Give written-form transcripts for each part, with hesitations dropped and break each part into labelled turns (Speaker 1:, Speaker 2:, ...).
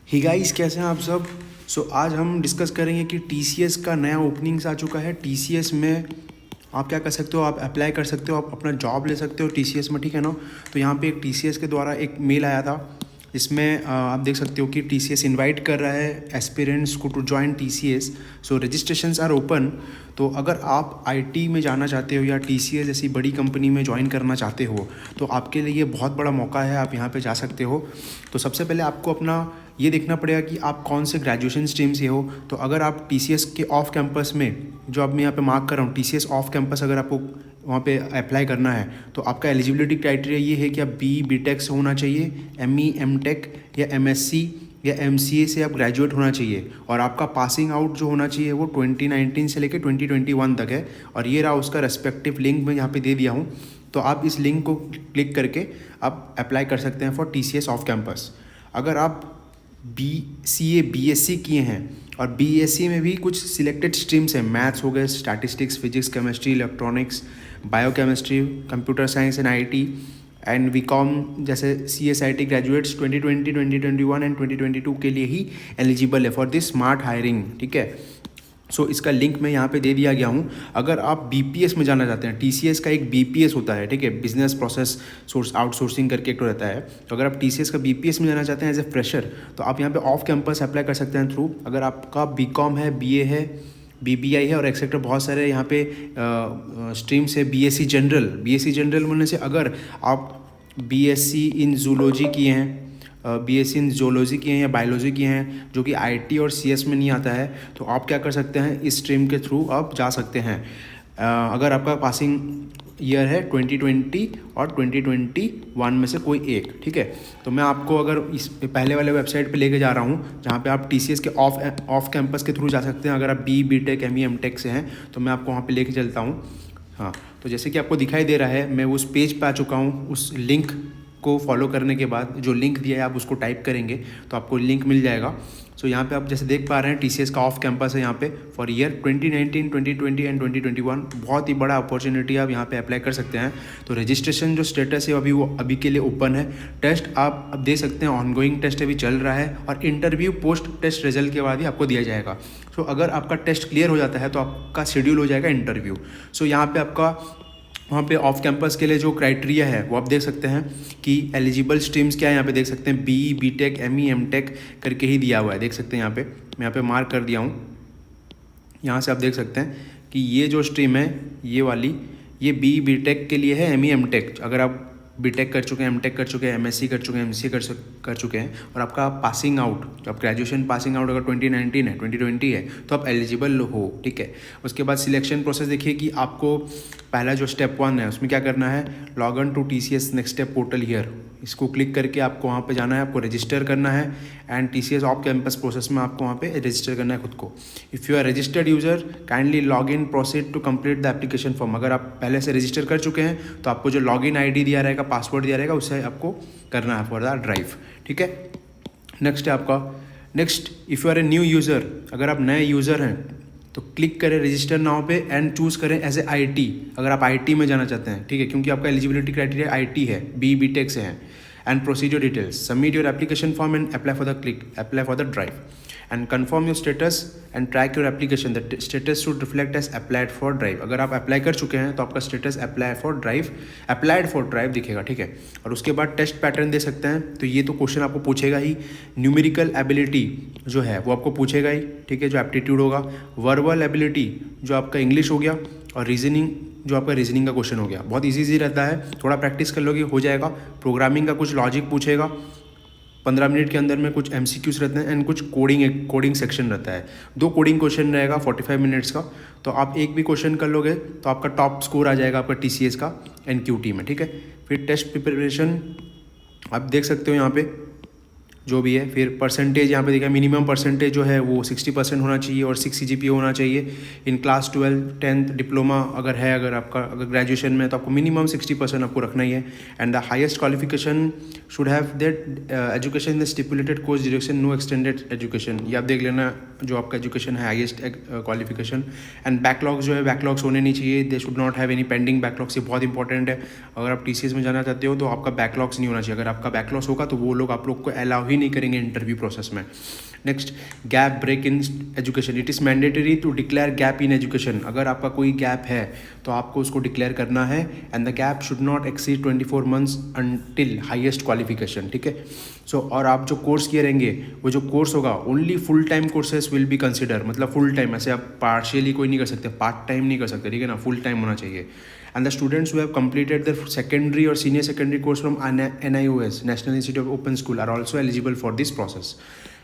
Speaker 1: ही guys, कैसे हैं आप सब। आज हम डिस्कस करेंगे कि टीसीएस का नया ओपनिंग्स आ चुका है। टीसीएस में आप क्या कर सकते हो, आप अप्लाई कर सकते हो, आप अपना जॉब ले सकते हो टीसीएस में, ठीक है ना। तो यहाँ पे एक टीसीएस के द्वारा एक मेल आया था, इसमें आप देख सकते हो कि टीसीएस इनवाइट कर रहा है एस्पिरेंट्स को to join TCS. Registrations are open. तो अगर आप आईटी में जाना चाहते हो या टीसीएस जैसी बड़ी कंपनी में ज्वाइन करना चाहते हो तो आपके लिए ये बहुत बड़ा मौका है, आप यहाँ पे जा सकते हो। तो सबसे पहले आपको अपना ये देखना पड़ेगा कि आप कौन से ग्रेजुएशन स्ट्रीम से हो। तो अगर आप टीसीएस के ऑफ कैंपस में, जो अब मैं यहाँ पे मार्क कर रहा हूँ, टीसीएस ऑफ कैंपस अगर आपको वहाँ पे अप्लाई करना है तो आपका एलिजिबिलिटी क्राइटेरिया ये है कि आप बीटेक से होना चाहिए, एमई एमटेक या एमएससी या एमसीए से आप ग्रेजुएट होना चाहिए, और आपका पासिंग आउट जो होना चाहिए वो 2019 से लेकर 2021 तक है। और ये रहा उसका रेस्पेक्टिव लिंक मैं यहाँ पे दे दिया हूँ। तो आप इस लिंक को क्लिक करके आप अप्लाई कर सकते हैं फॉर टीसीएस ऑफ कैंपस। अगर आप BCA BSc किए हैं और BSc में भी कुछ सिलेक्टेड स्ट्रीम्स हैं, मैथ्स हो गए, statistics, physics, chemistry, electronics, biochemistry, computer science and IT and BCom जैसे CSIT ग्रेजुएट्स 2020, 2021 एंड 2022 के लिए ही एलिजिबल है फॉर दिस स्मार्ट हायरिंग, ठीक है। इसका लिंक मैं यहाँ पे दे दिया गया हूँ। अगर आप BPS में जाना चाहते हैं, TCS का एक BPS होता है, ठीक है, बिजनेस प्रोसेस सोर्स आउटसोर्सिंग करके एक तो रहता है। तो अगर आप TCS का BPS में जाना चाहते हैं एज ए फ्रेशर तो आप यहाँ पे ऑफ कैंपस अप्लाई कर सकते हैं थ्रू। अगर आपका BCom है, BA है, BBI है और एक्सेट्रा बहुत सारे यहाँ पे स्ट्रीम्स है। BSc जनरल होने से अगर आप BSc इन जूलॉजी किए हैं, BSc इन जोलॉजी किए हैं या बायोलॉजी किए हैं, जो कि IT और CS में नहीं आता है, तो आप क्या कर सकते हैं, इस स्ट्रीम के थ्रू आप जा सकते हैं। अगर आपका पासिंग ईयर है 2020 और 2021 में से कोई एक, ठीक है। तो मैं आपको अगर इस पहले वाले वेबसाइट पे लेके जा रहा हूँ जहाँ पे आप TCS के ऑफ कैंपस के थ्रू जा सकते हैं। अगर आप BTech ME MTech से हैं तो मैं आपको वहाँ पे लेके चलता हूँ। हाँ, तो जैसे कि आपको दिखाई दे रहा है, मैं उस पेज पे आ चुका हूँ। उस लिंक को फॉलो करने के बाद जो लिंक दिया है आप उसको टाइप करेंगे तो आपको लिंक मिल जाएगा। यहाँ पे आप जैसे देख पा रहे हैं TCS का ऑफ कैंपस है यहाँ पे फॉर ईयर 2019, 2020 एंड 2021। बहुत ही बड़ा अपॉर्चुनिटी आप यहाँ पे अप्लाई कर सकते हैं। तो रजिस्ट्रेशन जो स्टेटस है वो अभी के लिए ओपन है। टेस्ट आप अब दे सकते हैं, ऑनगोइंग टेस्ट अभी चल रहा है और इंटरव्यू पोस्ट टेस्ट रिजल्ट के बाद ही आपको दिया जाएगा। अगर आपका टेस्ट क्लियर हो जाता है तो आपका शेड्यूल हो जाएगा इंटरव्यू। यहाँ पे आपका वहाँ पे ऑफ कैंपस के लिए जो क्राइटेरिया है वो आप देख सकते हैं कि एलिजिबल स्ट्रीम्स क्या है। यहाँ पे देख सकते हैं BTech ME MTech करके ही दिया हुआ है, देख सकते हैं यहाँ पे मैं यहाँ पे मार्क कर दिया हूँ। यहाँ से आप देख सकते हैं कि ये जो स्ट्रीम है ये वाली, ये BTech के लिए है, ME MTech अगर आप BTech कर चुके हैं, MTech कर चुके हैं, MSc कर चुके हैं, MCA कर चुके हैं और आपका पासिंग आउट, तो आप ग्रेजुएशन पासिंग आउट अगर 2019 है, 2020 है तो आप एलिजिबल हो, ठीक है। उसके बाद सिलेक्शन प्रोसेस देखिए कि आपको पहला जो स्टेप 1 है उसमें क्या करना है, log in to TCS next step portal here, इसको क्लिक करके आपको वहाँ पे जाना है, आपको रजिस्टर करना है and TCS off campus process में आपको वहाँ पे रजिस्टर करना है खुद को। If you are registered user kindly log in proceed to complete the application form. अगर आप पहले से रजिस्टर कर चुके हैं तो आपको जो लॉगिन ID दिया रहेगा, पासवर्ड दिया रहेगा, उससे आपको करना है फॉर द ड्राइव, ठीक है। नेक्स्ट है आपका if you are a new user, अगर आप नए यूज़र हैं तो क्लिक करें रजिस्टर नाउ पे एंड चूज़ करें एज ए IT अगर आप IT में जाना चाहते हैं, ठीक है, क्योंकि आपका एलिजिबिलिटी क्राइटेरिया IT है, BTech से है। And procedure details, submit your application form and apply for the drive and confirm your status and track your application. The status should reflect as applied for drive. अगर आप apply कर चुके हैं तो आपका स्टेटस अप्लाइड फॉर ड्राइव दिखेगा, ठीक है। और उसके बाद टेस्ट पैटर्न दे सकते हैं। तो ये तो क्वेश्चन आपको पूछेगा ही, न्यूमेरिकल एबिलिटी जो है वो आपको पूछेगा ही, ठीक है, जो एप्टीट्यूड होगा, वर्बल एबिलिटी जो आपका इंग्लिश हो गया, और रीजनिंग जो आपका रीजनिंग का क्वेश्चन हो गया। बहुत इजी रहता है, थोड़ा प्रैक्टिस कर लोगे हो जाएगा। प्रोग्रामिंग का कुछ लॉजिक पूछेगा, 15 मिनट के अंदर में कुछ MCQs रहते हैं एंड कुछ कोडिंग सेक्शन रहता है। 2 कोडिंग क्वेश्चन रहेगा 45 मिनट्स का। तो आप एक भी क्वेश्चन कर लोगे तो आपका टॉप स्कोर आ जाएगा आपका TCS का NQT में, ठीक है। फिर टेस्ट प्रिपरेशन आप देख सकते हो यहाँ पे जो भी है। फिर परसेंटेज यहाँ पे देखा, मिनिमम परसेंटेज जो है वो 60% होना चाहिए और 6 CGPA होना चाहिए इन क्लास 12, 10th डिप्लोमा अगर है, अगर ग्रेजुएशन में तो आपको मिनिमम 60% आपको रखना ही है। And the highest qualification should have that education in the stipulated course duration, no extended education. ये आप देख लेना जो आपका एजुकेशन है, हाईएस्ट क्वालिफिकेशन। एंड बैकलॉग्स जो है, बैकलॉग्स होने नहीं चाहिए, they should not have any pending backlogs. ये बहुत इंपॉर्टेंट है। अगर आप TCS में जाना चाहते हो तो आपका बैकलॉग्स नहीं होना चाहिए। अगर आपका बैकलॉग्स होगा तो वो लोग आप लोग को अलाउ ही भी नहीं करेंगे इंटरव्यू प्रोसेस में। Next, gap break in education. It is mandatory to declare gap in education. अगर आपका कोई गैप है तो आपको उसको डिक्लेयर करना है। And the gap should not exceed 24 months until highest qualification, ठीक है। सो और आप जो कोर्स किए रहेंगे वो जो कोर्स होगा only full time courses will be consider, मतलब फुल टाइम, ऐसे आप पार्शियली कोई नहीं कर सकते, पार्ट टाइम नहीं कर सकते, ठीक है ना, फुल टाइम होना चाहिए। And the students who have completed their secondary or senior secondary course from NIOS, National Institute of Open School, are also eligible for this process.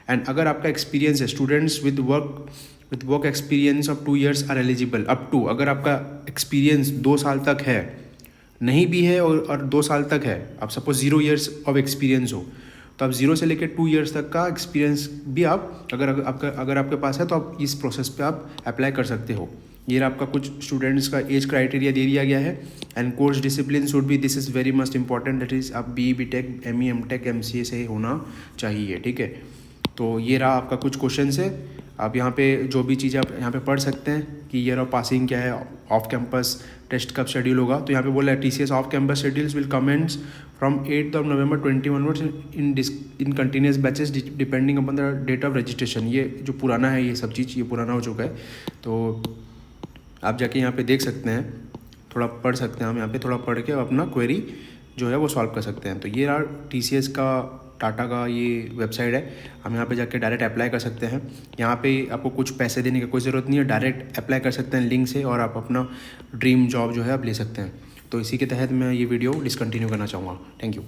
Speaker 1: And अगर आपका एक्सपीरियंस है, students with work experience of 2 years are eligible up to, अगर आपका experience 2 साल तक है, नहीं भी है और 2 साल तक है, आप सपोज 0 years ऑफ एक्सपीरियंस हो, तो आप 0 से लेकर 2 years तक का एक्सपीरियंस भी आप अगर आपके पास है तो आप इस प्रोसेस पे आप अप्लाई कर सकते हो। ये आपका कुछ स्टूडेंट्स का एज क्राइटेरिया दे दिया गया है। And course discipline should be, this is very must important, that is आप BTech, ME, MTech, MCA से होना चाहिए, ठीक है। तो ये रहा आपका कुछ क्वेश्चन है। आप यहाँ पे जो भी चीज़ें आप यहाँ पे पढ़ सकते हैं कि ईयर ऑफ पासिंग क्या है, ऑफ कैंपस टेस्ट कब शेड्यूल होगा। तो यहाँ पे बोला है TCS off campus schedules will commence from 8 November 2021 in continuous batches depending upon the date of registration. ये जो पुराना है, ये सब चीज़ ये पुराना हो चुका है, तो आप जाके यहाँ पे देख सकते हैं, थोड़ा पढ़ सकते हैं, हम यहाँ पे थोड़ा पढ़ के अपना क्वेरी जो है वो सॉल्व कर सकते हैं। तो ये रहा TCS का, टाटा का ये वेबसाइट है, हम यहाँ पे जाके डायरेक्ट अप्लाई कर सकते हैं। यहाँ पे आपको कुछ पैसे देने की कोई ज़रूरत नहीं है, डायरेक्ट अप्लाई कर सकते हैं लिंक से और आप अपना ड्रीम जॉब जो है आप ले सकते हैं। तो इसी के तहत मैं ये वीडियो डिसकंटिन्यू करना चाहूँगा। Thank you.